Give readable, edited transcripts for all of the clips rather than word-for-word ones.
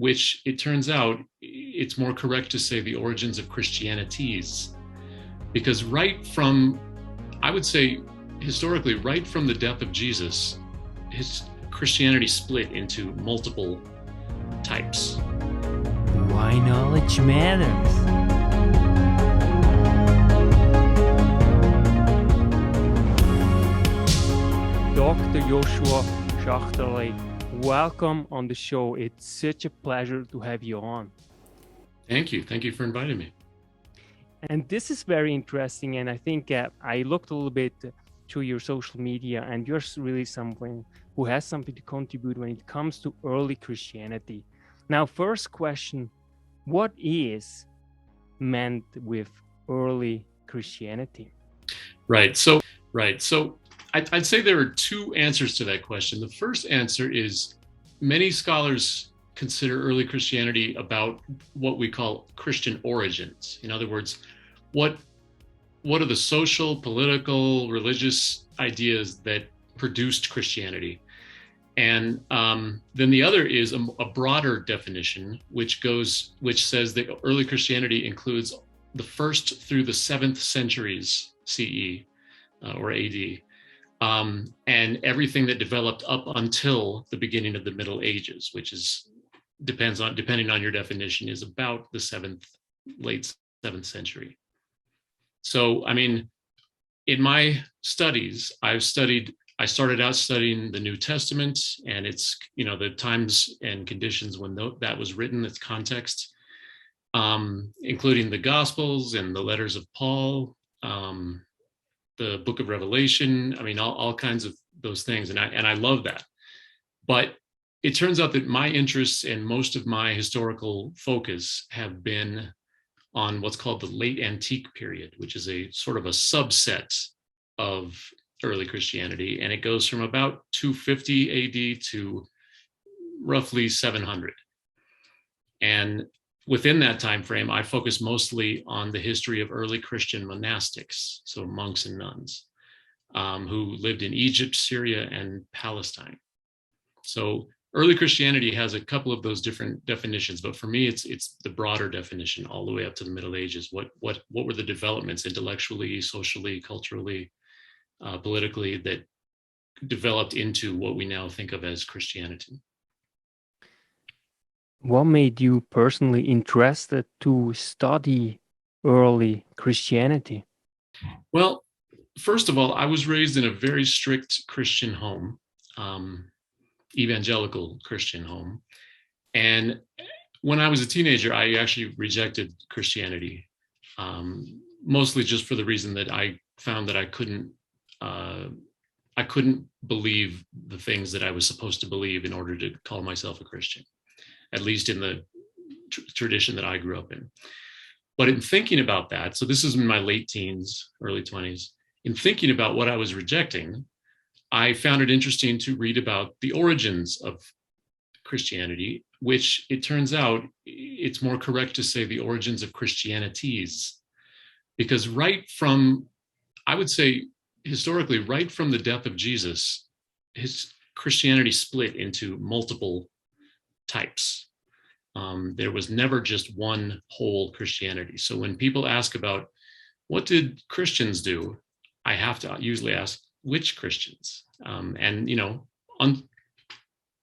which it turns out it's more correct to say the origins of Christianities, because right from, I would say historically, right from the death of Jesus, his Christianity split into multiple types. Why knowledge matters. Dr. Joshua Schachterle, welcome on the show. It's such a pleasure to have you on. Thank you. Thank you for inviting me. And this is very interesting. And I think I looked a little bit through your social media, and you're really someone who has something to contribute when it comes to early Christianity. Now, first question, what is meant with early Christianity? Right. So I'd say there are two answers to that question. The first answer is many scholars consider early Christianity about what we call Christian origins. In other words, what are the social, political, religious ideas that produced Christianity? And then the other is a broader definition, which says that early Christianity includes the 1st through the 7th centuries CE or AD. And everything that developed up until the beginning of the Middle Ages, which depending on your definition, is about the late 7th century. So, I mean, in my studies, I started out studying the New Testament and its, the times and conditions when that was written, its context, including the Gospels and the letters of Paul, the book of Revelation, I mean, all kinds of those things. And I love that. But it turns out that my interests and most of my historical focus have been on what's called the late antique period, which is a sort of a subset of early Christianity. And it goes from about 250 AD to roughly 700. And within that time frame, I focus mostly on the history of early Christian monastics, so monks and nuns, who lived in Egypt, Syria, and Palestine. So early Christianity has a couple of those different definitions, but for me, it's the broader definition all the way up to the Middle Ages. What were the developments intellectually, socially, culturally, politically that developed into what we now think of as Christianity? What made you personally interested to study early Christianity? Well, first of all, I was raised in a very strict Christian home, evangelical Christian home. And when I was a teenager, I actually rejected Christianity, mostly just for the reason that I found that I couldn't believe the things that I was supposed to believe in order to call myself a Christian, at least in the tradition that I grew up in. But in thinking about that, so this is in my late teens, early 20s, in thinking about what I was rejecting, I found it interesting to read about the origins of Christianity, which it turns out it's more correct to say the origins of Christianities, because right from, I would say historically, right from the death of Jesus, his Christianity split into multiple types. There was never just one whole Christianity. So when people ask about what did Christians do, I have to usually ask which Christians. And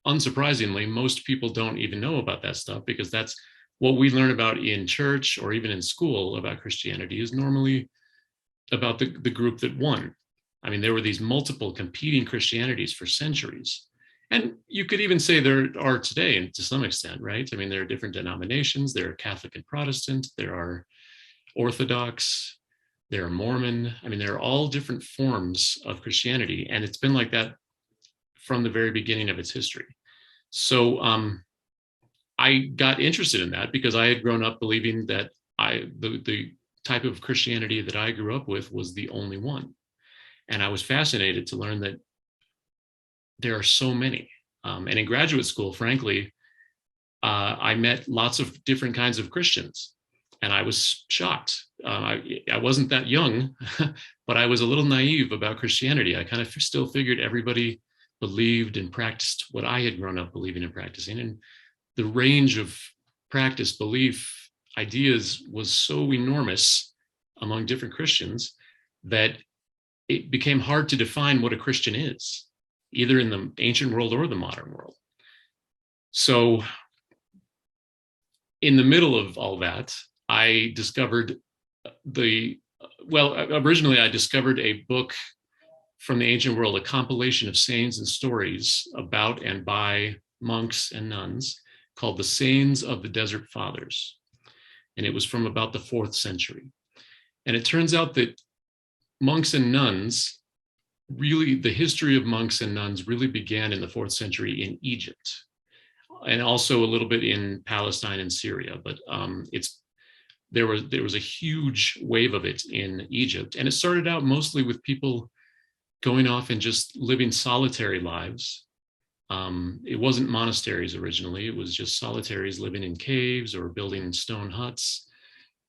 unsurprisingly, most people don't even know about that stuff, because that's what we learn about in church or even in school about Christianity is normally about the group that won. I mean, there were these multiple competing Christianities for centuries. And you could even say there are today, and to some extent, right? I mean, there are different denominations. There are Catholic and Protestant. There are Orthodox. There are Mormon. I mean, there are all different forms of Christianity. And it's been like that from the very beginning of its history. So I got interested in that because I had grown up believing that the type of Christianity that I grew up with was the only one. And I was fascinated to learn that there are so many. And in graduate school, frankly, I met lots of different kinds of Christians, and I was shocked. I wasn't that young, but I was a little naive about Christianity. I kind of still figured everybody believed and practiced what I had grown up believing and practicing. And the range of practice, belief, ideas was so enormous among different Christians that it became hard to define what a Christian is, either in the ancient world or the modern world. So in the middle of all that, I discovered originally I discovered a book from the ancient world, a compilation of sayings and stories about and by monks and nuns called The Sayings of the Desert Fathers. And it was from about the 4th century. And it turns out that monks and nuns, really, the history of monks and nuns really began in the 4th century in Egypt, and also a little bit in Palestine and Syria. But there was a huge wave of it in Egypt. And it started out mostly with people going off and just living solitary lives. It wasn't monasteries originally. It was just solitaries living in caves or building stone huts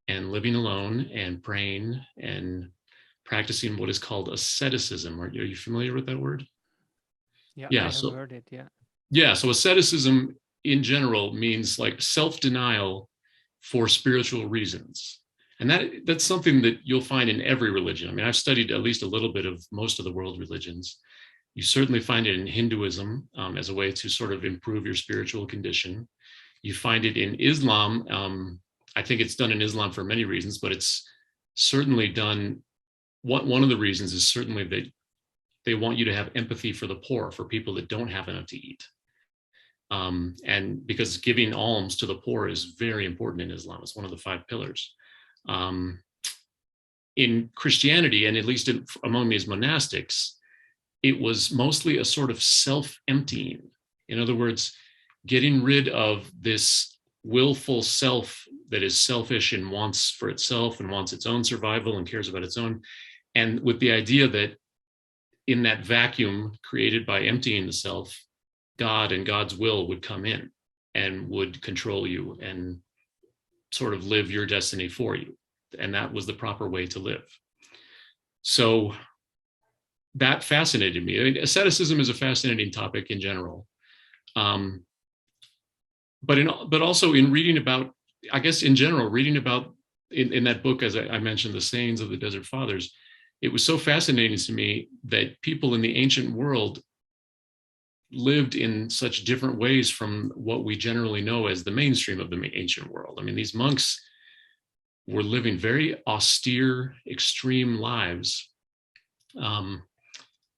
and living alone and praying and practicing what is called asceticism. Are you familiar with that word? Yeah, I have heard it, Yeah, so asceticism in general means like self-denial for spiritual reasons. And that's something that you'll find in every religion. I mean, I've studied at least a little bit of most of the world religions. You certainly find it in Hinduism as a way to sort of improve your spiritual condition. You find it in Islam. I think it's done in Islam for many reasons, but it's certainly done. One of the reasons is certainly that they want you to have empathy for the poor, for people that don't have enough to eat. And because giving alms to the poor is very important in Islam. It's one of the 5 pillars. In Christianity, and at least among these monastics, it was mostly a sort of self-emptying. In other words, getting rid of this willful self that is selfish and wants for itself and wants its own survival and cares about its own. And with the idea that in that vacuum created by emptying the self, God and God's will would come in and would control you and sort of live your destiny for you. And that was the proper way to live. So that fascinated me. I mean, asceticism is a fascinating topic in general. But also in reading about, I guess in general, reading about in that book, as I mentioned, The Sayings of the Desert Fathers, it was so fascinating to me that people in the ancient world lived in such different ways from what we generally know as the mainstream of the ancient world. I mean, these monks were living very austere, extreme lives,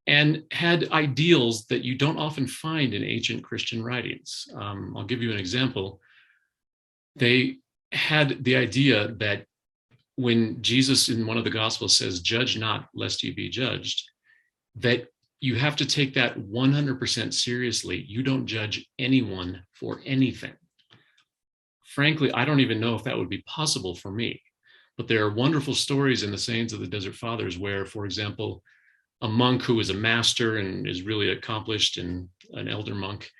and had ideals that you don't often find in ancient Christian writings. I'll give you an example. They had the idea that when Jesus in one of the Gospels says, "Judge not, lest you be judged," that you have to take that 100% seriously. You don't judge anyone for anything. Frankly, I don't even know if that would be possible for me. But there are wonderful stories in the Sayings of the Desert Fathers where, for example, a monk who is a master and is really accomplished and an elder monk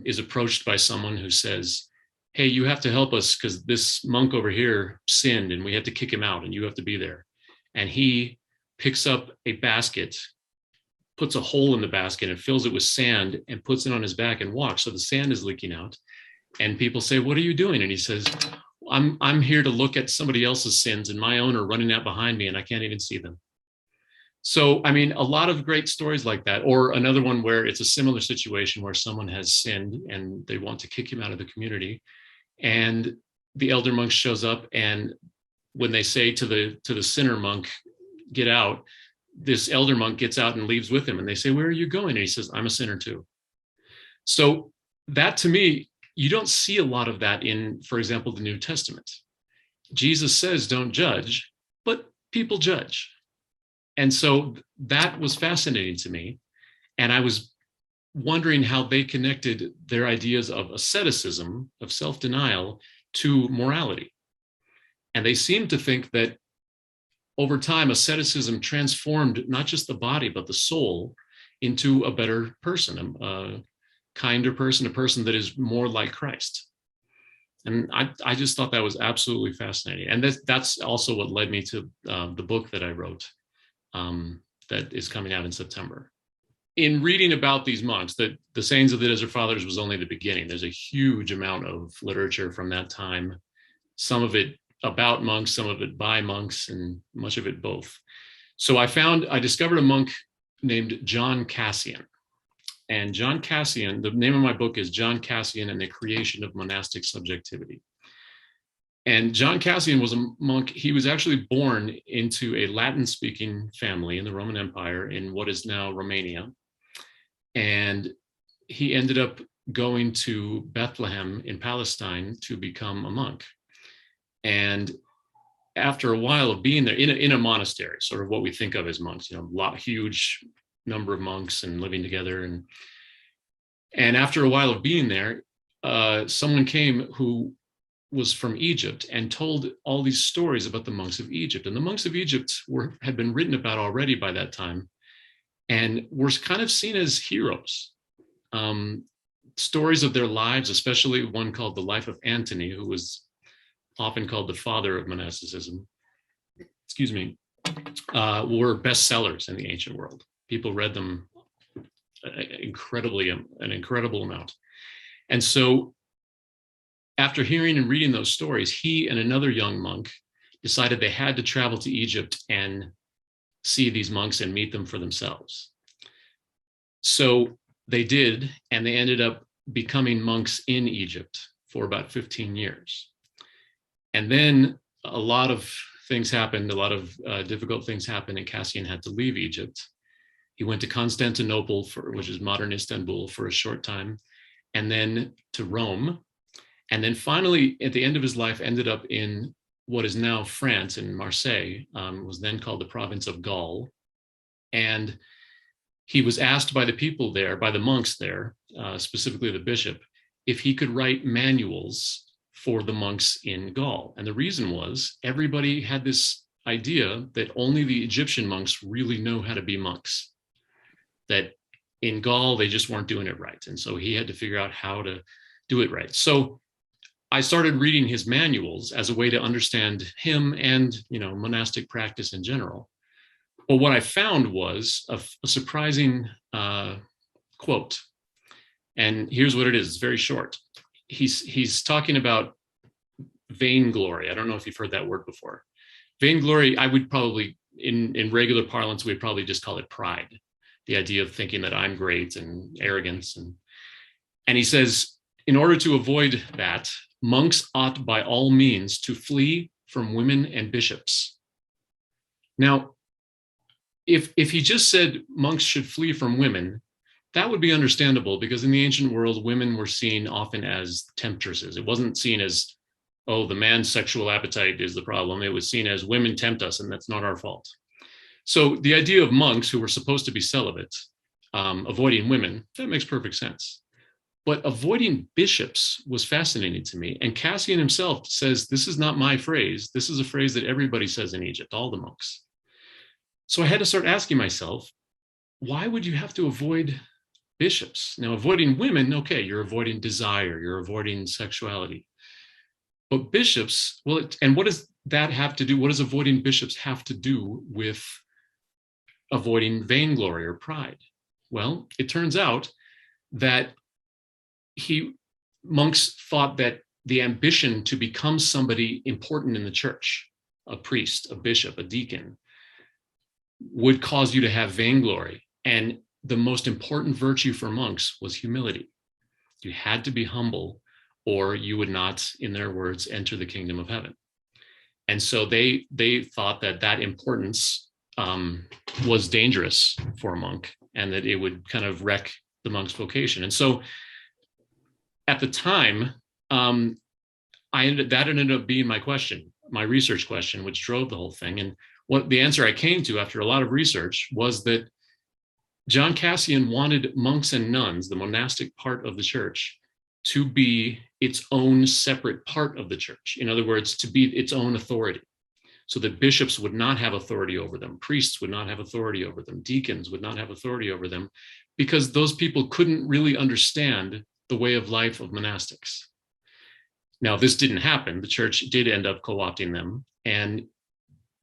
is approached by someone who says, "Hey, you have to help us because this monk over here sinned and we have to kick him out and you have to be there." And he picks up a basket, puts a hole in the basket and fills it with sand and puts it on his back and walks. So the sand is leaking out. And people say, "What are you doing?" And he says, I'm here to look at somebody else's sins and my own are running out behind me and I can't even see them." So, I mean, a lot of great stories like that, or another one where it's a similar situation where someone has sinned and they want to kick him out of the community. And the elder monk shows up, and when they say to the sinner monk, "Get out," this elder monk gets out and leaves with him. And they say, "Where are you going?" And he says, "I'm a sinner too." So that, to me, you don't see a lot of that in, for example, the New Testament. Jesus says, "Don't judge," but people judge. And so that was fascinating to me. And I was wondering how they connected their ideas of asceticism, of self-denial, to morality. And they seemed to think that over time, asceticism transformed not just the body, but the soul into a better person, a kinder person, a person that is more like Christ. And I just thought that was absolutely fascinating. And that's also what led me to the book that I wrote that is coming out in September. in reading about these monks, that the Sayings of the Desert Fathers was only the beginning. There's a huge amount of literature from that time, some of it about monks, some of it by monks, and much of it both. So I discovered a monk named John Cassian. And John Cassian, the name of my book is John Cassian and the Creation of Monastic Subjectivity. And John Cassian was a monk. He was actually born into a Latin-speaking family in the Roman Empire in what is now Romania. And he ended up going to Bethlehem in Palestine to become a monk. And after a while of being there in a monastery, sort of what we think of as monks, huge number of monks and living together. And after a while of being there, someone came who was from Egypt and told all these stories about the monks of Egypt. And the monks of Egypt had been written about already by that time and were kind of seen as heroes. Stories of their lives, especially one called The Life of Antony, who was often called the father of monasticism, were bestsellers in the ancient world. People read them an incredible amount. And so after hearing and reading those stories, he and another young monk decided they had to travel to Egypt and see these monks and meet them for themselves. So they did, and they ended up becoming monks in Egypt for about 15 years. And then a lot of things happened, a lot of difficult things happened, and Cassian had to leave Egypt. He went to Constantinople, which is modern Istanbul, for a short time, and then to Rome. And then finally, at the end of his life, ended up in what is now France, in Marseille, was then called the province of Gaul. And he was asked by the people there, by the monks there, specifically the bishop, if he could write manuals for the monks in Gaul. And the reason was everybody had this idea that only the Egyptian monks really know how to be monks, that in Gaul, they just weren't doing it right. And so he had to figure out how to do it right. So I started reading his manuals as a way to understand him and, monastic practice in general. But what I found was a surprising quote. And here's what it is. It's very short. He's talking about vainglory. I don't know if you've heard that word before. Vainglory, I would probably, in regular parlance, we'd probably just call it pride. The idea of thinking that I'm great and arrogance. And he says, in order to avoid that, monks ought by all means to flee from women and bishops. Now, if he just said monks should flee from women, that would be understandable, because in the ancient world, women were seen often as temptresses. It wasn't seen as, oh, the man's sexual appetite is the problem. It was seen as women tempt us, and that's not our fault. So the idea of monks who were supposed to be celibate, avoiding women, that makes perfect sense. But avoiding bishops was fascinating to me. And Cassian himself says, this is not my phrase. This is a phrase that everybody says in Egypt, all the monks. So I had to start asking myself, why would you have to avoid bishops? Now, avoiding women, okay, you're avoiding desire, you're avoiding sexuality. But bishops, well, and what does that have to do? What does avoiding bishops have to do with avoiding vainglory or pride? Well, it turns out that monks thought that the ambition to become somebody important in the church, a priest, a bishop, a deacon, would cause you to have vainglory. And the most important virtue for monks was humility. You had to be humble, or you would not, in their words, enter the kingdom of heaven. And so they thought that importance was dangerous for a monk, and that it would kind of wreck the monk's vocation. And so at the time, that ended up being my question, my research question, which drove the whole thing. And what the answer I came to after a lot of research was that John Cassian wanted monks and nuns, the monastic part of the church, to be its own separate part of the church. In other words, to be its own authority, so that bishops would not have authority over them, priests would not have authority over them, deacons would not have authority over them, because those people couldn't really understand the way of life of monastics. Now, this didn't happen. The church did end up co-opting them. And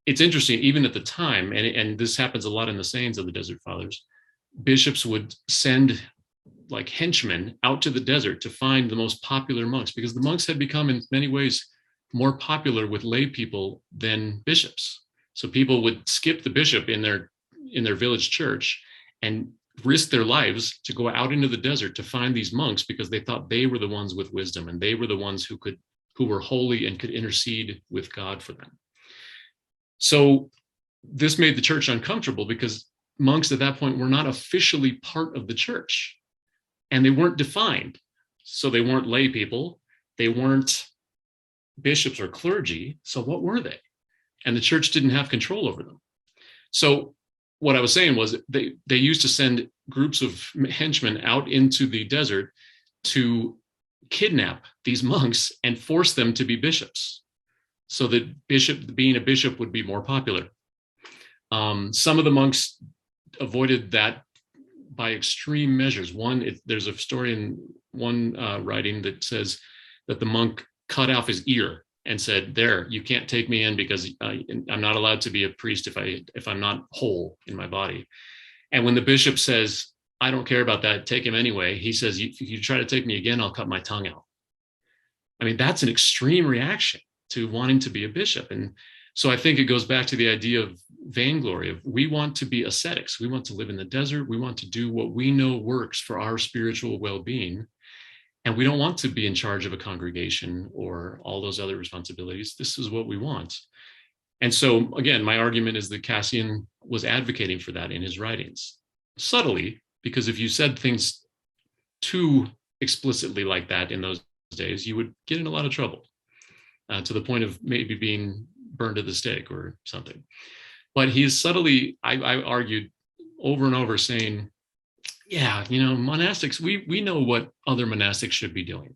it's interesting, even at the time, and this happens a lot in the sayings of the Desert Fathers, bishops would send like henchmen out to the desert to find the most popular monks, because the monks had become in many ways more popular with lay people than bishops. So people would skip the bishop in their village church and risk their lives to go out into the desert to find these monks, because they thought they were the ones with wisdom and they were the ones who were holy and could intercede with God for them. So this made the church uncomfortable, because monks at that point were not officially part of the church, and they weren't defined. So they weren't lay people, they weren't bishops or clergy. So what were they? And the church didn't have control over them. So what I was saying was they used to send groups of henchmen out into the desert to kidnap these monks and force them to be bishops, so that being a bishop would be more popular. Some of the monks avoided that by extreme measures. There's a story in one writing that says that the monk cut off his ear and said, "There, you can't take me in, because I'm not allowed to be a priest if I'm not whole in my body." And when the bishop says, "I don't care about that, take him anyway," he says, if you try to take me again, I'll cut my tongue out. I mean, that's an extreme reaction to wanting to be a bishop. And so I think it goes back to the idea of vainglory, of we want to be ascetics. We want to live in the desert. We want to do what we know works for our spiritual well-being. And we don't want to be in charge of a congregation or all those other responsibilities. This is what we want. And so, again, my argument is that Cassian was advocating for that in his writings, subtly, because if you said things too explicitly like that in those days, you would get in a lot of trouble, to the point of maybe being burned at the stake or something. But he's subtly, I argued over and over, saying, yeah, monastics, we know what other monastics should be doing.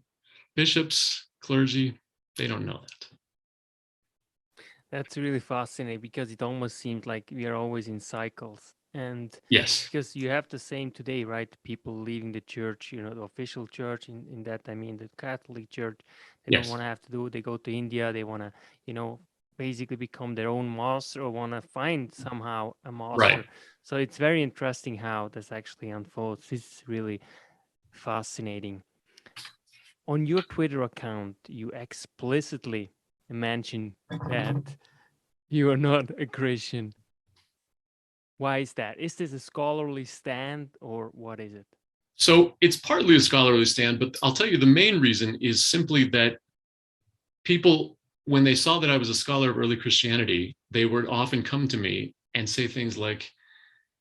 Bishops, clergy, they don't know that. That's really fascinating, because it almost seems like we are always in cycles. And yes, because you have the same today, right? People leaving the church, the official church, in that I mean the Catholic Church, they don't yes, want to have to do it. They go to India, they want to, basically become their own master, or want to find somehow a master. right. So it's very interesting how this actually unfolds. This is really fascinating. On your Twitter account, you explicitly mention that you are not a Christian. Why is that? Is this a scholarly stand, or what is it? So it's partly a scholarly stand, but I'll tell you the main reason is simply that people, when they saw that I was a scholar of early Christianity, they would often come to me and say things like,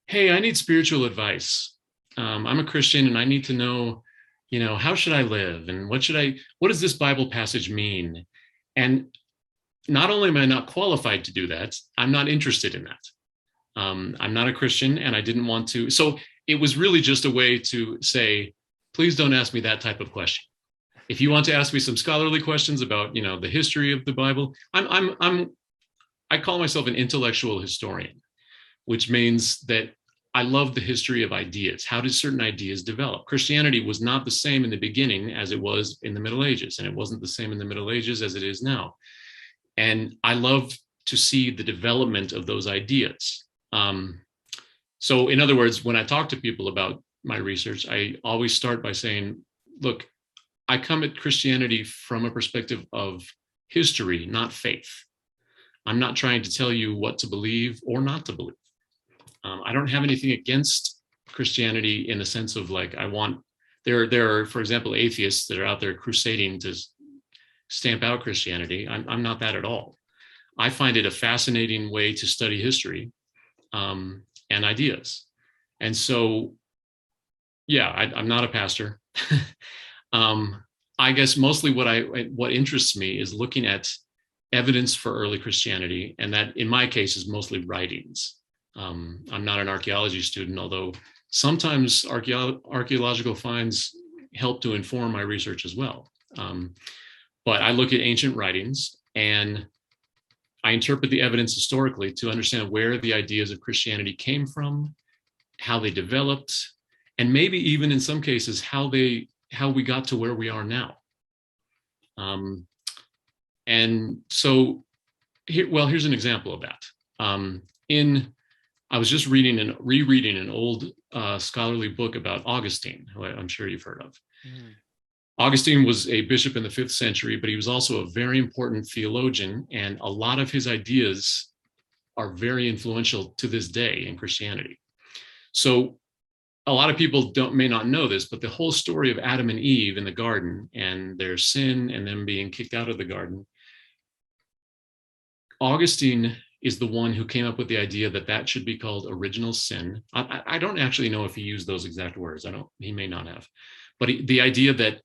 "Hey, I need spiritual advice. I'm a Christian and I need to know, how should I live? And what does this Bible passage mean?" And not only am I not qualified to do that, I'm not interested in that. I'm not a Christian and I didn't want to. So it was really just a way to say, please don't ask me that type of question. If you want to ask me some scholarly questions about, the history of the Bible, I call myself an intellectual historian, which means that I love the history of ideas. How did certain ideas develop? Christianity was not the same in the beginning as it was in the Middle Ages, and it wasn't the same in the Middle Ages as it is now. And I love to see the development of those ideas. So in other words, when I talk to people about my research, I always start by saying, look, I come at Christianity from a perspective of history, not faith. I'm not trying to tell you what to believe or not to believe. I don't have anything against Christianity in the sense of like, there are, for example, atheists that are out there crusading to stamp out Christianity. I'm not that at all. I find it a fascinating way to study history and ideas. And so, yeah, I'm not a pastor. I guess mostly what interests me is looking at evidence for early Christianity, and that in my case is mostly writings. I'm not an archaeology student, although sometimes archaeological finds help to inform my research as well. But I look at ancient writings and I interpret the evidence historically to understand where the ideas of Christianity came from, how they developed, and maybe even in some cases how we got to where we are now. And so here's an example of that. In I was just reading and rereading an old scholarly book about Augustine, who I'm sure you've heard of. Mm. Augustine was a bishop in the 5th century, but he was also a very important theologian, and a lot of his ideas are very influential to this day in Christianity. So a lot of people may not know this, but the whole story of Adam and Eve in the garden and their sin and them being kicked out of the garden, Augustine is the one who came up with the idea that that should be called original sin. I don't actually know if he used those exact words. He may not have, but the idea that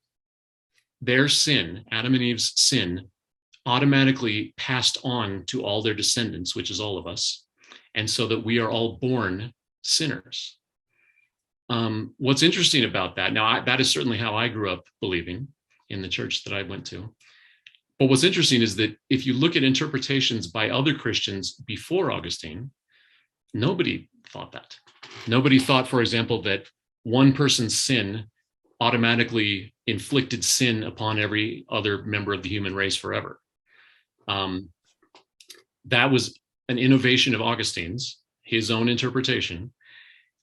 their sin, Adam and Eve's sin, automatically passed on to all their descendants, which is all of us, and so that we are all born sinners. What's interesting about that, now that is certainly how I grew up believing in the church that I went to. But what's interesting is that if you look at interpretations by other Christians before Augustine, nobody thought that. Nobody thought, for example, that one person's sin automatically inflicted sin upon every other member of the human race forever. That was an innovation of Augustine's, his own interpretation,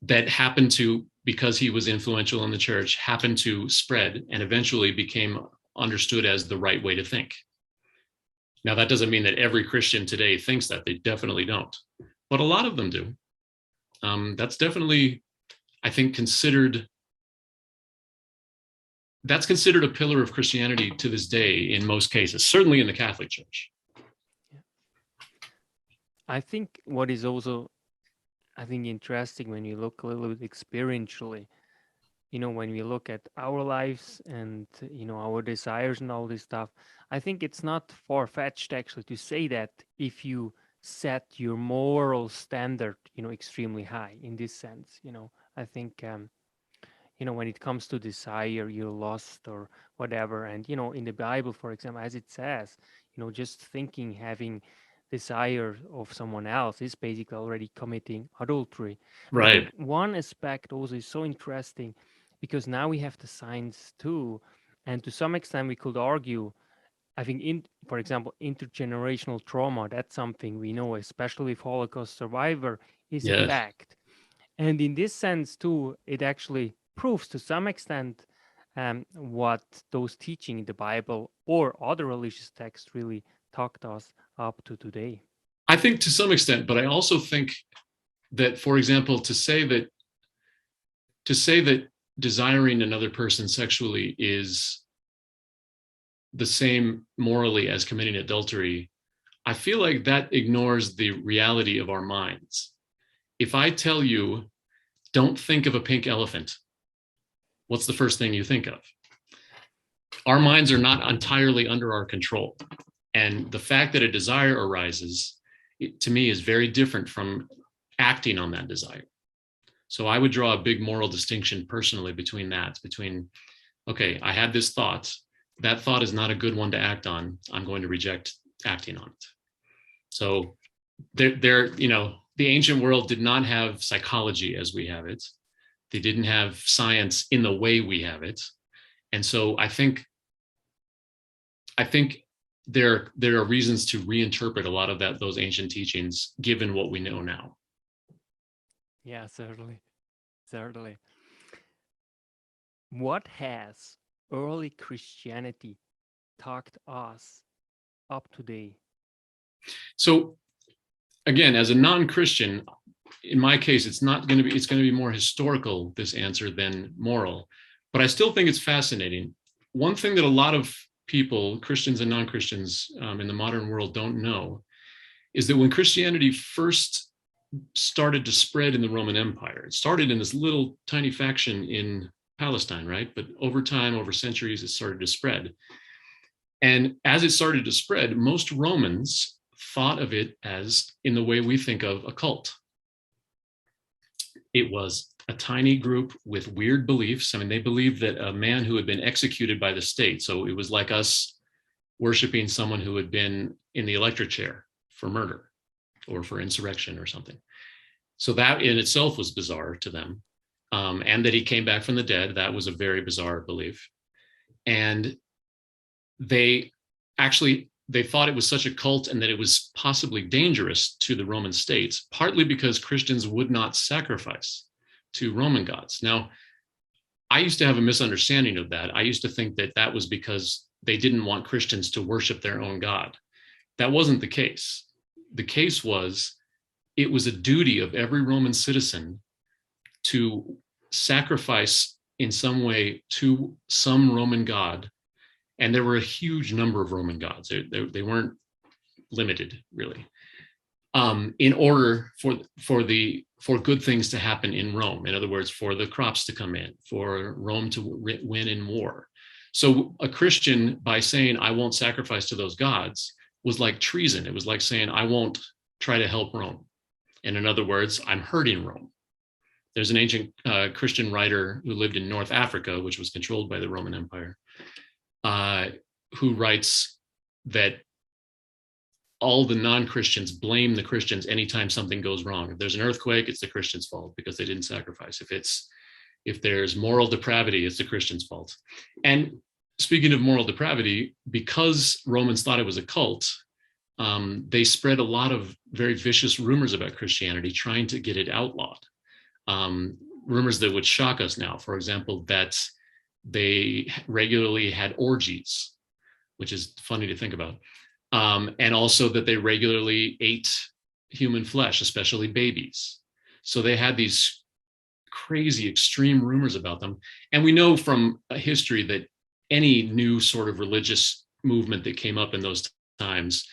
that happened to, because he was influential in the church, happened to spread and eventually became understood as the right way to think. Now, that doesn't mean that every Christian today thinks that. They definitely don't. But a lot of them do. That's definitely, I think, that's considered a pillar of Christianity to this day in most cases, certainly in the Catholic Church. I think what is also, I think, interesting when you look a little bit experientially, when we look at our lives and, our desires and all this stuff, I think it's not far-fetched actually to say that if you set your moral standard, extremely high in this sense, I think, when it comes to desire, you're lost or whatever. And, in the Bible, for example, as it says, just thinking, having desire of someone else is basically already committing adultery. Right. I think one aspect also is so interesting because now we have the science too. And to some extent, we could argue, I think, for example, intergenerational trauma, that's something we know, especially with Holocaust survivor, is a fact. And in this sense too, it actually proves to some extent what those teaching in the Bible or other religious texts really talked us up to today. I think to some extent, but I also think that, for example, to say that desiring another person sexually is the same morally as committing adultery, I feel like that ignores the reality of our minds. If I tell you, don't think of a pink elephant, what's the first thing you think of? Our minds are not entirely under our control. And the fact that a desire arises, to me, is very different from acting on that desire. So I would draw a big moral distinction personally between, okay, I had this thought. That thought is not a good one to act on. I'm going to reject acting on it. So the ancient world did not have psychology as we have it. They didn't have science in the way we have it. And so I think there are reasons to reinterpret a lot of those ancient teachings given what we know now. Yeah, certainly. What has early Christianity taught us up to date? So again, as a non-Christian, in my case, it's going to be more historical, this answer, than moral. But I still think it's fascinating. One thing that a lot of people, Christians and non-Christians in the modern world, don't know is that when Christianity first started to spread in the Roman Empire, it started in this little tiny faction in Palestine, right? But over time, over centuries, it started to spread. And as it started to spread, most Romans thought of it as in the way we think of a cult. It was a tiny group with weird beliefs. I mean, they believed that a man who had been executed by the state, so it was like us worshiping someone who had been in the electric chair for murder or for insurrection or something. So that in itself was bizarre to them. And that he came back from the dead, that was a very bizarre belief. And they actually they thought it was such a cult and that it was possibly dangerous to the Roman state, partly because Christians would not sacrifice to Roman gods. Now, I used to have a misunderstanding of that. I used to think that that was because they didn't want Christians to worship their own God. That wasn't the case. The case was it was a duty of every Roman citizen to sacrifice in some way to some Roman god. And there were a huge number of Roman gods. They weren't limited, really, in order for good things to happen in Rome. In other words, for the crops to come in, for Rome to win in war. So a Christian, by saying, I won't sacrifice to those gods, was like treason. It was like saying, I won't try to help Rome. And in other words, I'm hurting Rome. There's an ancient Christian writer who lived in North Africa, which was controlled by the Roman Empire, who writes that all the non-Christians blame the Christians anytime something goes wrong. If there's an earthquake, it's the Christians' fault because they didn't sacrifice. If there's moral depravity, it's the Christians' fault. And speaking of moral depravity, because Romans thought it was a cult, they spread a lot of very vicious rumors about Christianity, trying to get it outlawed. Rumors that would shock us now. For example, that they regularly had orgies, which is funny to think about. And also that they regularly ate human flesh, especially babies. So they had these crazy, extreme rumors about them. And we know from history that any new sort of religious movement that came up in those times,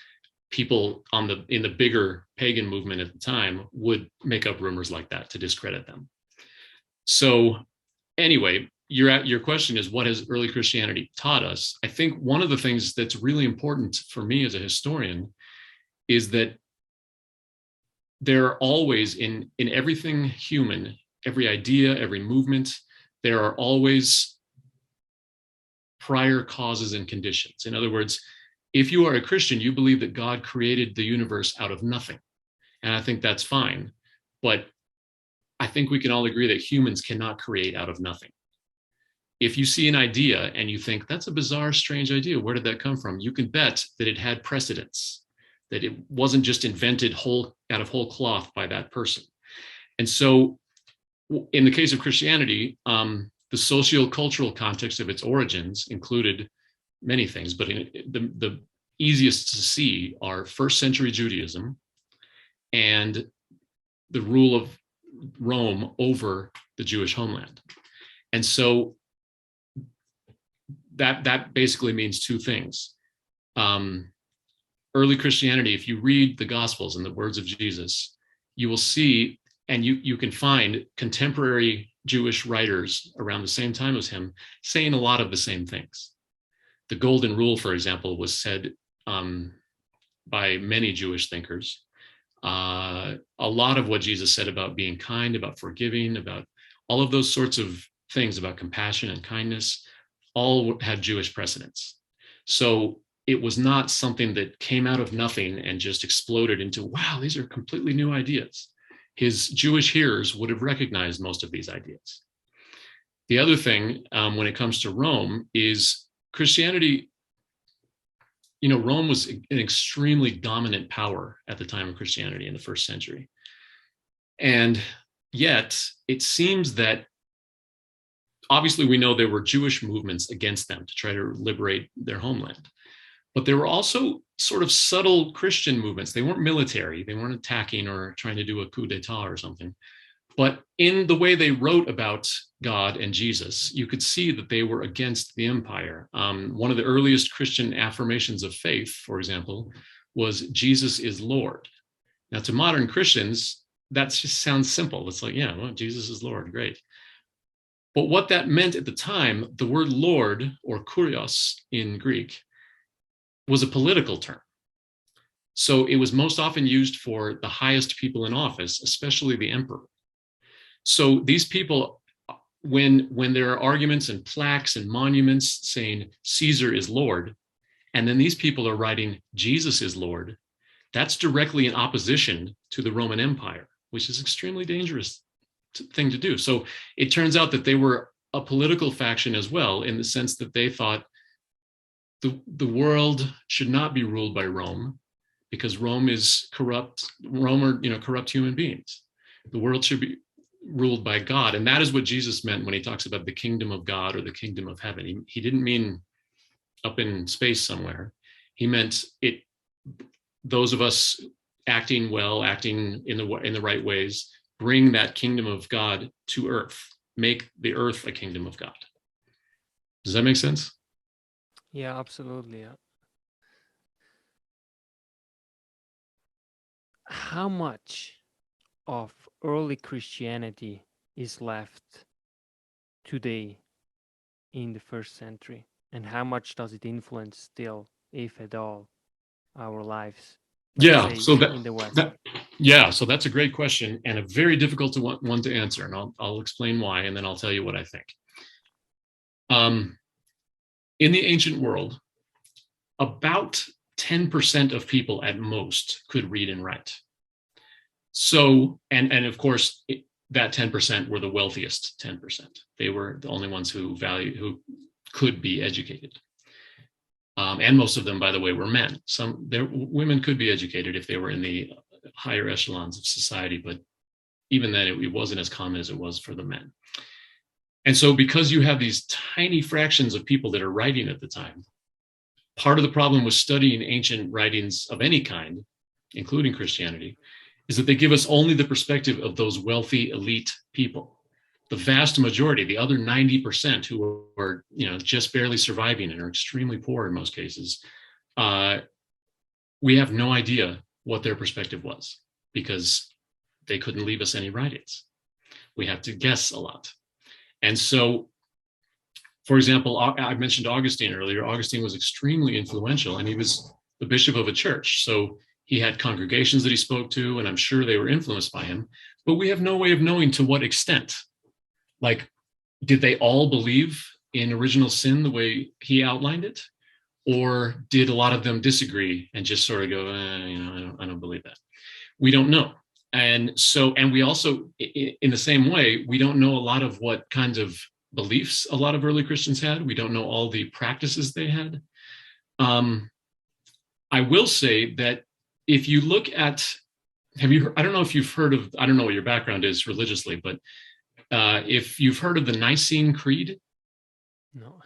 people in the bigger pagan movement at the time would make up rumors like that to discredit them. So anyway, your question is, what has early Christianity taught us? I think one of the things that's really important for me as a historian is that there are always in everything human, every idea, every movement, there are always prior causes and conditions. In other words, if you are a Christian, you believe that God created the universe out of nothing. And I think that's fine. But I think we can all agree that humans cannot create out of nothing. If you see an idea and you think, that's a bizarre, strange idea, where did that come from? You can bet that it had precedence, that it wasn't just invented out of whole cloth by that person. And so in the case of Christianity, the socio-cultural context of its origins included many things, but the easiest to see are first century Judaism and the rule of Rome over the Jewish homeland. And so that basically means two things. Early Christianity, if you read the Gospels and the words of Jesus, you will see, and you can find contemporary Jewish writers around the same time as him saying a lot of the same things. The Golden Rule, for example, was said by many Jewish thinkers. A lot of what Jesus said about being kind, about forgiving, about all of those sorts of things, about compassion and kindness, all had Jewish precedents. So it was not something that came out of nothing and just exploded into, wow, these are completely new ideas. His Jewish hearers would have recognized most of these ideas. The other thing, when it comes to Rome, is Christianity, Rome was an extremely dominant power at the time of Christianity in the first century. And yet it seems that, obviously we know there were Jewish movements against them to try to liberate their homeland. But there were also sort of subtle Christian movements. They weren't military. They weren't attacking or trying to do a coup d'etat or something. But in the way they wrote about God and Jesus, you could see that they were against the empire. One of the earliest Christian affirmations of faith, for example, was Jesus is Lord. Now, to modern Christians, that just sounds simple. It's like, yeah, well, Jesus is Lord, great. But what that meant at the time, the word Lord, or kurios in Greek, was a political term. So it was most often used for the highest people in office, especially the emperor. So these people, when there are arguments and plaques and monuments saying Caesar is Lord, and then these people are writing Jesus is Lord, that's directly in opposition to the Roman Empire, which is extremely dangerous thing to do. So it turns out that they were a political faction as well, in the sense that they thought the world should not be ruled by Rome, because Rome is corrupt. Rome are corrupt human beings. The world should be ruled by God, and that is what Jesus meant when he talks about the kingdom of God or the kingdom of heaven. He didn't mean up in space somewhere. He meant it. Those of us acting well, acting in the right ways, bring that kingdom of God to earth. Make the earth a kingdom of God. Does that make sense? Yeah, absolutely. Yeah. How much of early Christianity is left today in the first century, and how much does it influence still, if at all, our lives? Yeah, Say, so in the West. So that's a great question and a very difficult one to answer, and I'll explain why, and then I'll tell you what I think. In the ancient world, about 10% of people at most could read and write. So, and of course, that 10% were the wealthiest 10%. They were the only ones who could be educated. And most of them, by the way, were men. Women could be educated if they were in the higher echelons of society, but even then, it wasn't as common as it was for the men. And so, because you have these tiny fractions of people that are writing at the time, part of the problem with studying ancient writings of any kind, including Christianity, is that they give us only the perspective of those wealthy elite people. The vast majority, the other 90% who are just barely surviving and are extremely poor in most cases, we have no idea what their perspective was, because they couldn't leave us any writings. We have to guess a lot. And so, for example, I mentioned Augustine earlier. Augustine was extremely influential, and he was the bishop of a church. So he had congregations that he spoke to, and I'm sure they were influenced by him. But we have no way of knowing to what extent. Like, did they all believe in original sin the way he outlined it? Or did a lot of them disagree and just sort of go, I don't believe that. We don't know. And we also, in the same way, we don't know a lot of what kinds of beliefs a lot of early Christians had. We don't know all the practices they had. I will say that if you look at, I don't know if you've heard of, I don't know what your background is religiously, but if you've heard of the Nicene Creed. No.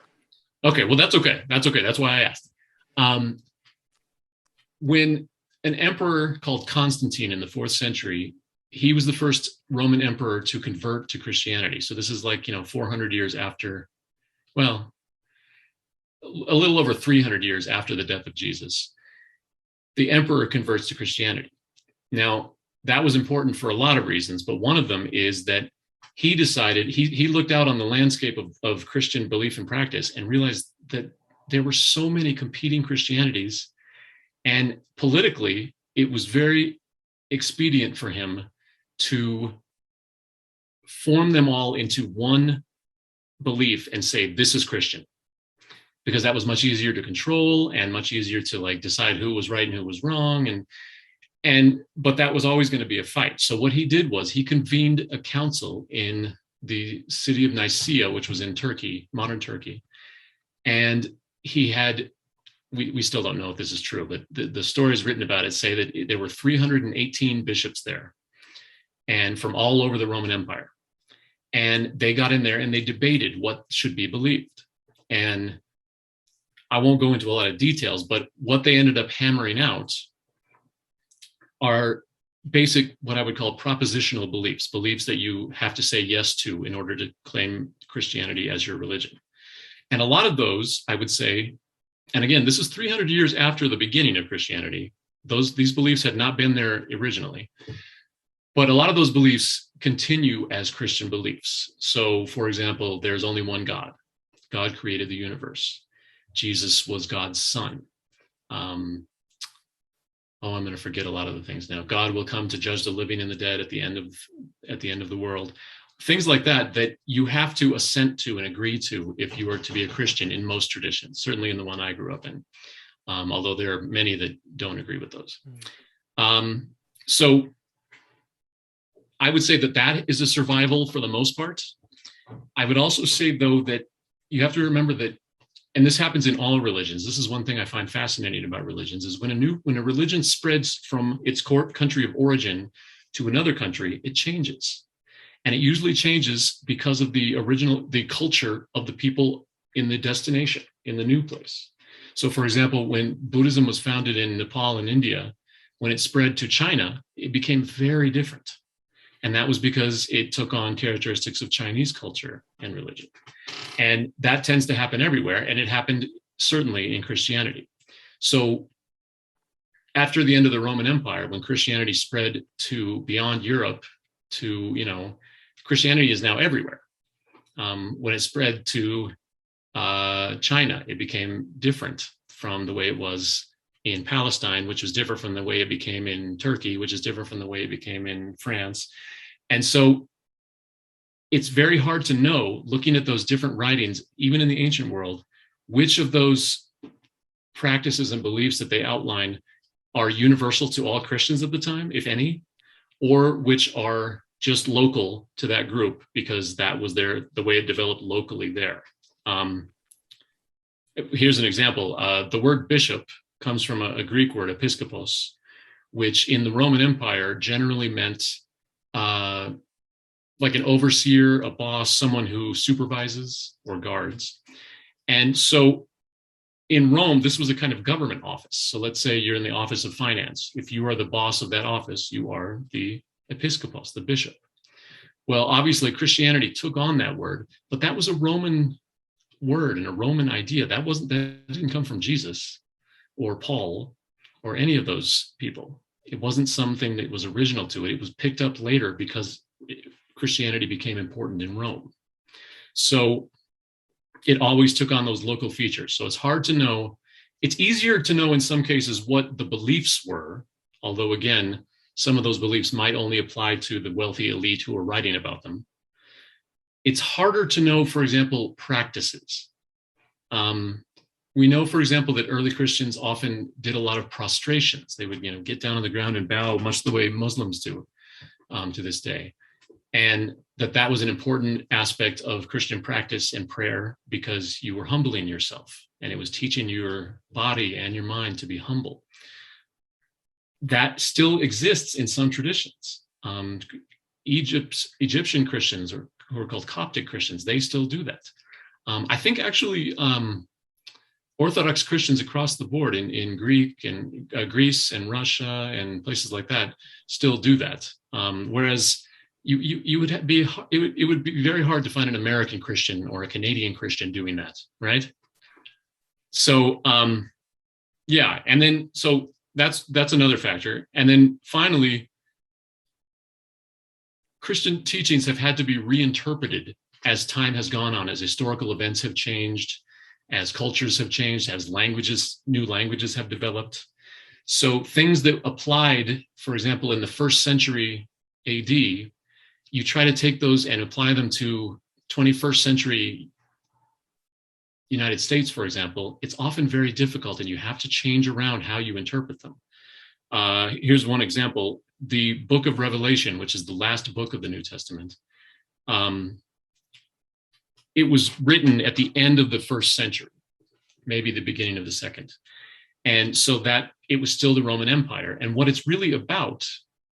Okay, well, that's okay. That's okay. That's why I asked. When an emperor called Constantine in the 4th century, he was the first Roman emperor to convert to Christianity. So this is like, 400 years after, well, a little over 300 years after the death of Jesus. The emperor converts to Christianity. Now, that was important for a lot of reasons, but one of them is that he decided, he looked out on the landscape of Christian belief and practice and realized that there were so many competing Christianities, and politically, it was very expedient for him to form them all into one belief and say, this is Christian, because that was much easier to control and much easier to decide who was right and who was wrong. But that was always going to be a fight. So what he did was he convened a council in the city of Nicaea, which was in Turkey, modern Turkey. And he had, we still don't know if this is true, but the stories written about it say that there were 318 bishops there, and from all over the Roman Empire. And they got in there and they debated what should be believed. And I won't go into a lot of details, but what they ended up hammering out are basic, what I would call propositional beliefs that you have to say yes to in order to claim Christianity as your religion. And a lot of those, I would say, and again, this is 300 years after the beginning of Christianity. These beliefs had not been there originally. But a lot of those beliefs continue as Christian beliefs. So, for example, there's only one God. God created the universe. Jesus was God's son. I'm going to forget a lot of the things now. God will come to judge the living and the dead at the end of the world. Things like that you have to assent to and agree to if you are to be a Christian in most traditions, certainly in the one I grew up in, although there are many that don't agree with those. So I would say that is a survival for the most part. I would also say, though, that you have to remember that and this happens in all religions. This is one thing I find fascinating about religions, is when a religion spreads from its country of origin to another country, it changes. And it usually changes because of the culture of the people in the destination, in the new place. So for example, when Buddhism was founded in Nepal and India, when it spread to China, it became very different. And that was because it took on characteristics of Chinese culture and religion. And that tends to happen everywhere. And it happened certainly in Christianity. So after the end of the Roman Empire, when Christianity spread to beyond Europe to, Christianity is now everywhere. When it spread to China, it became different from the way it was in Palestine, which was different from the way it became in Turkey, which is different from the way it became in France. And so it's very hard to know, looking at those different writings, even in the ancient world, which of those practices and beliefs that they outline are universal to all Christians at the time, if any, or which are just local to that group because that was the way it developed locally there. Here's an example. The word bishop comes from a Greek word, episkopos, which in the Roman Empire generally meant like an overseer, a boss, someone who supervises or guards. And so in Rome, this was a kind of government office. So let's say you're in the office of finance. If you are the boss of that office, you are the episkopos, the bishop. Well, obviously Christianity took on that word, but that was a Roman word and a Roman idea. That didn't come from Jesus or Paul or any of those people. It wasn't something that was original to it. It was picked up later because Christianity became important in Rome. So it always took on those local features. So it's hard to know. It's easier to know in some cases what the beliefs were, although again, some of those beliefs might only apply to the wealthy elite who are writing about them. It's harder to know, for example, practices. We know, for example, that early Christians often did a lot of prostrations. They would, get down on the ground and bow, much the way Muslims do to this day. And that was an important aspect of Christian practice and prayer because you were humbling yourself and it was teaching your body and your mind to be humble. That still exists in some traditions. Egyptian Christians, or who are called Coptic Christians, they still do that. I think actually Orthodox Christians across the board in Greek and Greece and Russia and places like that still do that. Whereas it would be very hard to find an American Christian or a Canadian Christian doing that, right? So yeah, and then so that's another factor. And then finally, Christian teachings have had to be reinterpreted as time has gone on, as historical events have changed, as cultures have changed, as new languages have developed. So things that applied, for example, in the 1st century AD, you try to take those and apply them to 21st century United States, for example, it's often very difficult and you have to change around how you interpret them. Here's one example. The book of Revelation, which is the last book of the New Testament, it was written at the end of the 1st century, maybe the beginning of the 2nd. And so that it was still the Roman Empire. And what it's really about,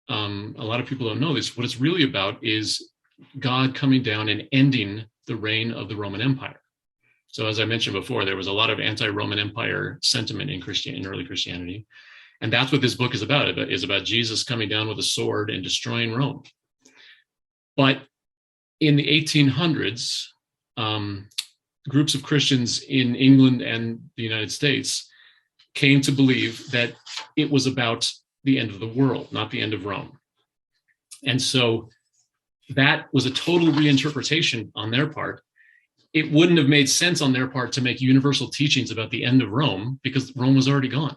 a lot of people don't know this, what it's really about is God coming down and ending the reign of the Roman Empire. So as I mentioned before, there was a lot of anti-Roman Empire sentiment in early Christianity. And that's what this book is about. It is about Jesus coming down with a sword and destroying Rome. But in the 1800s, groups of Christians in England and the United States came to believe that it was about the end of the world, not the end of Rome. And so that was a total reinterpretation on their part. It wouldn't have made sense on their part to make universal teachings about the end of Rome because Rome was already gone.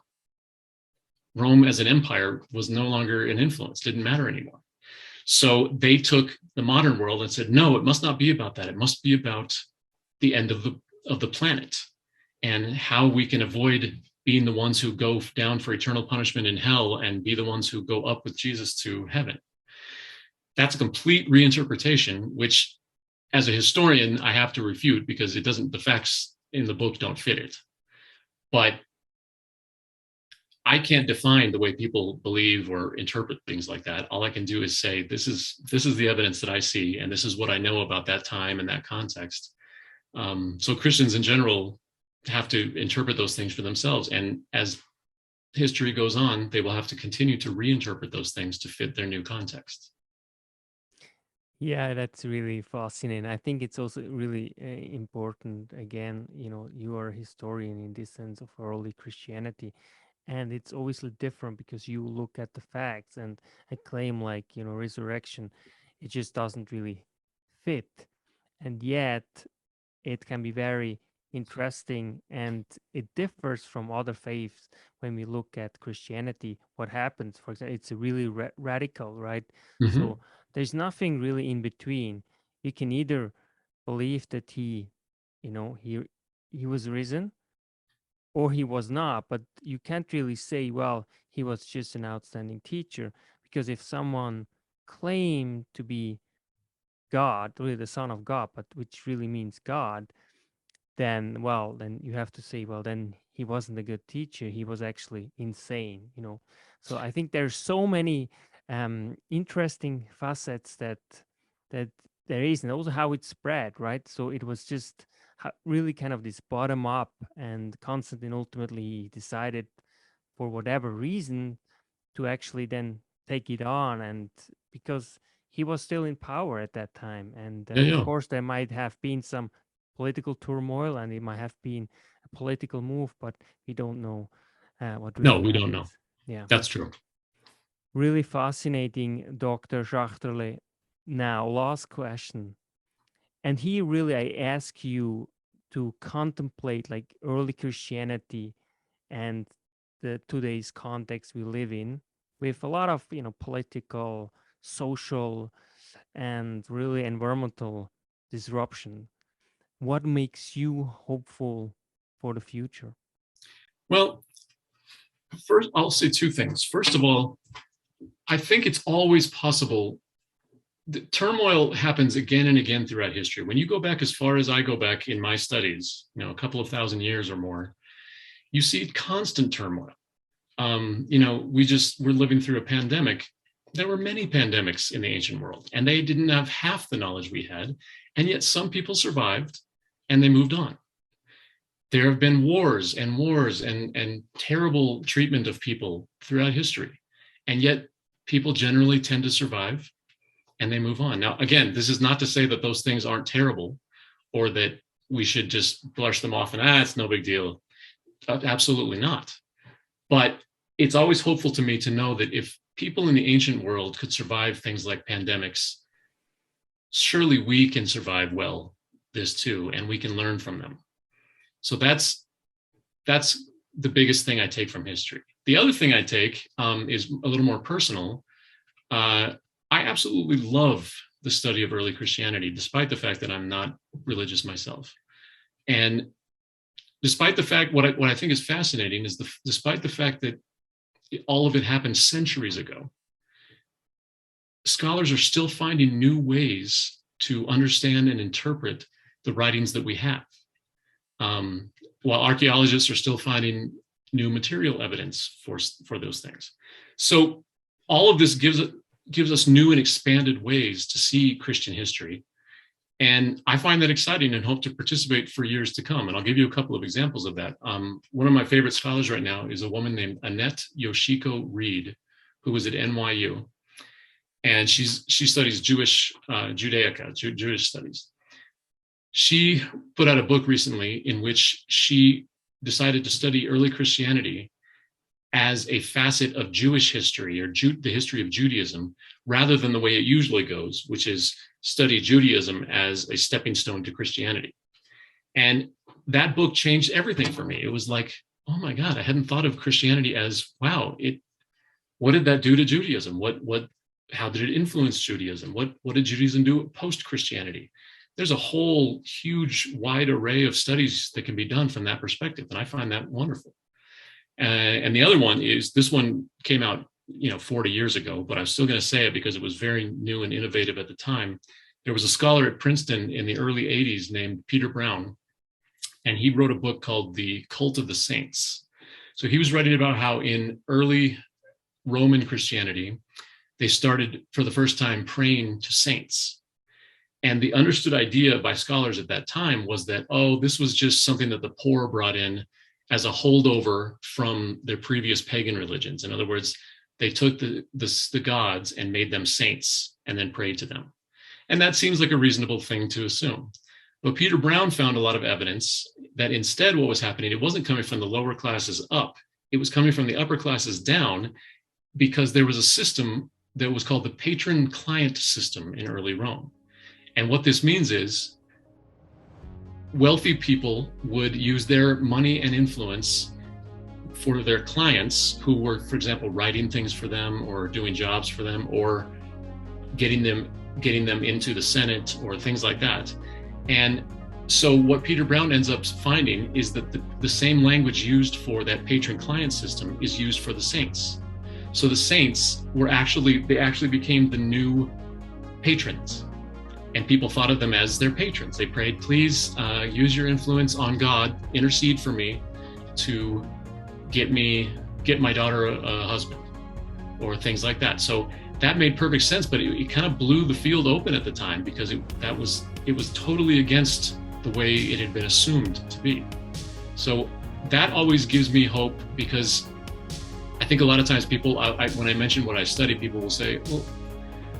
Rome as an empire was no longer an influence, didn't matter anymore. So they took the modern world and said, no, it must not be about that. It must be about the end of the planet and how we can avoid being the ones who go down for eternal punishment in hell and be the ones who go up with Jesus to heaven. That's a complete reinterpretation, which as a historian, I have to refute because the facts in the book don't fit it. But I can't define the way people believe or interpret things like that. All I can do is say, this is the evidence that I see, and this is what I know about that time and that context. So Christians in general have to interpret those things for themselves. And as history goes on, they will have to continue to reinterpret those things to fit their new context. Yeah, that's really fascinating. I think it's also really important. Again, you are a historian in this sense of early Christianity, and it's obviously different because you look at the facts and a claim like, resurrection, it just doesn't really fit. And yet, it can be very interesting, and it differs from other faiths. When we look at Christianity, what happens, for example, it's a really radical, right? Mm-hmm. So there's nothing really in between. You can either believe that he was risen, or he was not, but you can't really say, well, he was just an outstanding teacher, because if someone claimed to be God, really the Son of God, but which really means God, then you have to say, well, then he wasn't a good teacher. He was actually insane. So I think there's so many interesting facets that there is, and also how it spread, right? So it was just really kind of this bottom up, and Constantine ultimately decided, for whatever reason, to actually then take it on, and because he was still in power at that time, and of Yeah. course there might have been some political turmoil, and it might have been a political move, but we don't know what No, really we don't know. happens. Yeah, That's true. really fascinating, Dr. Schachterle. Now, last question, and here really I ask you to contemplate like early Christianity and the today's context we live in, with a lot of political, social, and really environmental disruption. What makes you hopeful for the future? Well, first, I'll say two things. First of all, I think it's always possible. The turmoil happens again and again throughout history. When you go back as far as I go back in my studies, a couple of thousand years or more, you see constant turmoil. We're living through a pandemic. There were many pandemics in the ancient world, and they didn't have half the knowledge we had. And yet some people survived and they moved on. There have been wars and terrible treatment of people throughout history. And yet people generally tend to survive and they move on. Now, again, this is not to say that those things aren't terrible or that we should just brush them off and, it's no big deal. Absolutely not. But it's always hopeful to me to know that if people in the ancient world could survive things like pandemics, surely we can survive well this too, and we can learn from them. So that's the biggest thing I take from history. The other thing I take is a little more personal. I absolutely love the study of early Christianity, despite the fact that I'm not religious myself. And despite the fact, what I think is fascinating is despite the fact that all of it happened centuries ago, scholars are still finding new ways to understand and interpret the writings that we have. While archaeologists are still finding new material evidence for those things. So all of this gives us new and expanded ways to see Christian history. And I find that exciting and hope to participate for years to come. And I'll give you a couple of examples of that. One of my favorite scholars right now is a woman named Annette Yoshiko Reed, who was at NYU. And she studies Jewish Judaica, Jewish studies. She put out a book recently in which she decided to study early Christianity as a facet of Jewish history or the history of Judaism, rather than the way it usually goes, which is study Judaism as a stepping stone to Christianity. And that book changed everything for me. It was like, oh my God, I hadn't thought of Christianity as, wow, what did that do to Judaism? How did it influence Judaism? What did Judaism do post-Christianity? There's a whole huge, wide array of studies that can be done from that perspective. And I find that wonderful. And the other one is, this one came out, 40 years ago, but I'm still going to say it because it was very new and innovative at the time. There was a scholar at Princeton in the early 80s named Peter Brown. and he wrote a book called The Cult of the Saints. So he was writing about how in early Roman Christianity, they started for the first time praying to saints. And the understood idea by scholars at that time was that, oh, this was just something that the poor brought in as a holdover from their previous pagan religions. In other words, they took the gods and made them saints and then prayed to them. And that seems like a reasonable thing to assume. But Peter Brown found a lot of evidence that instead what was happening, it wasn't coming from the lower classes up, it was coming from the upper classes down, because there was a system that was called the patron-client system in early Rome. And what this means is wealthy people would use their money and influence for their clients who were, for example, writing things for them or doing jobs for them or getting them into the Senate or things like that. And so what Peter Brown ends up finding is that the same language used for that patron-client system is used for the saints. So the saints they actually became the new patrons. And people thought of them as their patrons. They prayed, please use your influence on God, intercede for me to get my daughter a husband, or things like that. So that made perfect sense, but it kind of blew the field open at the time, because it was totally against the way it had been assumed to be. So that always gives me hope, because I think a lot of times people, when I mention what I study, people will say, well,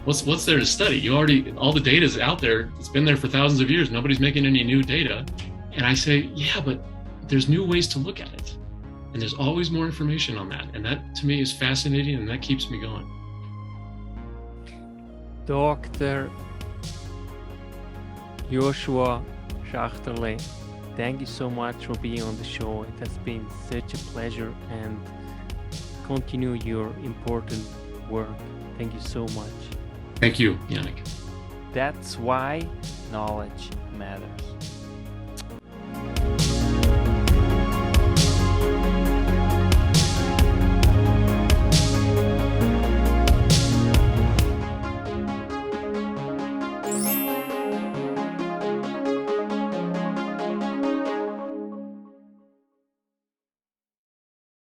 what's there to study? All the data is out there. It's been there for thousands of years. Nobody's making any new data. And I say, yeah, but there's new ways to look at it. And there's always more information on that. And that to me is fascinating, and that keeps me going. Dr. Joshua Schachterle, thank you so much for being on the show. It has been such a pleasure, and continue your important work. Thank you so much. Thank you, Yannick. That's why knowledge matters.